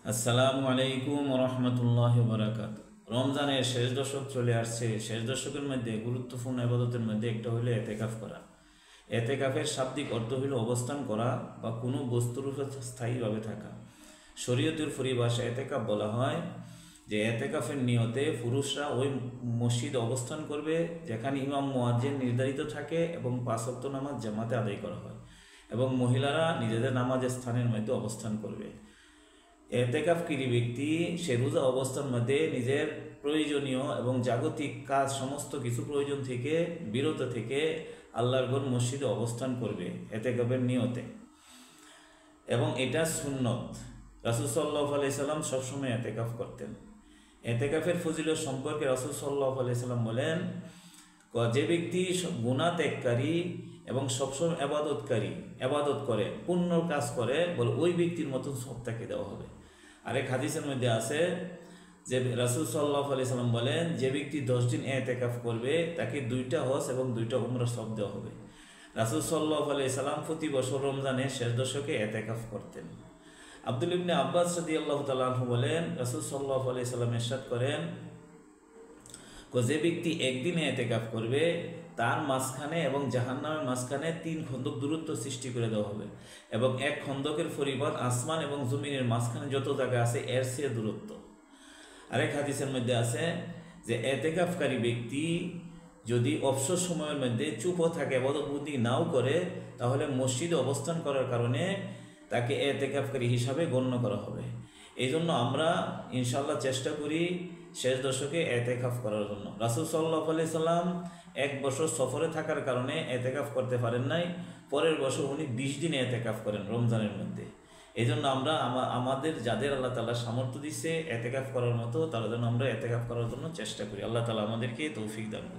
আসসালামু আলাইকুম রহমতুল্লাহ বারাকাত। রমজানের শেষ দশক চলে আসছে। শেষ দশকের মধ্যে গুরুত্বপূর্ণ ইবাদতের মধ্যে একটা হলো এতেকাফ করা। এতেকাফের শাব্দিক অর্থ হলো অবস্থান করা বা কোনো বস্তুর উপর স্থায়ীভাবে থাকা। শরীয়তের পরিভাষায় এতেকাফ বলা হয় যে এতেকাফের নিয়তে পুরুষরা ওই মসজিদে অবস্থান করবে যেখানে ইমাম মুয়াজ্জিন নির্ধারিত থাকে এবং 5 ওয়াক্ত নামাজ জামাতে আদায় করা হয়, এবং মহিলারা নিজেদের নামাজের স্থানের মধ্যে অবস্থান করবে। এতেকাফকারী ব্যক্তি সে রোজা অবস্থার মধ্যে নিজের প্রয়োজনীয় এবং জাগতিক কাজ সমস্ত কিছু প্রয়োজন থেকে বিরত থেকে আল্লাহর ঘর মসজিদে অবস্থান করবে এতেকাফের নিয়তে, এবং এটা সুন্নত। রাসূল সাল্লাল্লাহু আলাইহি সাল্লাম সবসময় এতেকাফ করতেন। এতেকাফের ফজিলত সম্পর্কে রাসূল সাল্লাল্লাহু আলাইহি সাল্লাম বলেন, যে ব্যক্তি গুনাহ ত্যাগকারী এবং সবসময় আবাদত করে পুণ্য কাজ করে, বলে ওই ব্যক্তির মতন সব তাকে দেওয়া হবে। আরেক হাদিসের মধ্যে আছে যে রাসূল সাল্লাল্লাহু আলাইহি সাল্লাম বলেন, যে ব্যক্তি 10 দিন ইতিকাফ করবে তাকে 2টা হজ এবং 2টা উমরা সব দেওয়া হবে। রাসূল সাল্লাল্লাহু আলাইহি সাল্লাম প্রতি বছর রমজানের শেষ দশকে ইতিকাফ করতেন। আব্দুল ইবনে আব্বাস রাদিয়াল্লাহু তাআলা আনহু বলেন, রাসূল সাল্লাল্লাহু আলাইহি সাল্লাম ইরশাদ করেন, যে ব্যক্তি একদিনে ইতিকাফ করবে তার মাঝখানে এবং জাহান্নামের মাঝখানে 3 খন্দক দূরত্ব সৃষ্টি করে দেওয়া হবে, এবং এক খন্দকের পরিমাণ আসমান এবং জমিনের মাঝখানে যত জায়গা আছে এর চেয়ে দূরত্ব। আরেক হাদিসের মধ্যে আছে যে ইতিকাফকারী ব্যক্তি যদি অবসর সময়ের মধ্যে চুপও থাকে, ইবাদত-বন্দেগী নাও করে, তাহলে মসজিদে অবস্থান করার কারণে তাকে ইতিকাফকারী হিসাবে গণ্য করা হবে। এই জন্য আমরা ইনশাআল্লাহ চেষ্টা করি শেষ দশকে ইতিকাফ করার জন্য। রাসূল সাল্লাল্লাহু আলাইহি সাল্লাম 1 বছর সফরে থাকার কারণে ইতিকাফ করতে পারেন নাই। পরের বছর উনি 20 দিন ইতিকাফ করেন রমজানের মধ্যে। এই জন্য আমরা আমাদের যাদের আল্লাহ তাআলা সামর্থ্য দিচ্ছে ইতিকাফ করার মতো, তারা যেন আমরা ইতিকাফ করার জন্য চেষ্টা করি। আল্লাহ তাআলা আমাদেরকে তৌফিক দান করুন।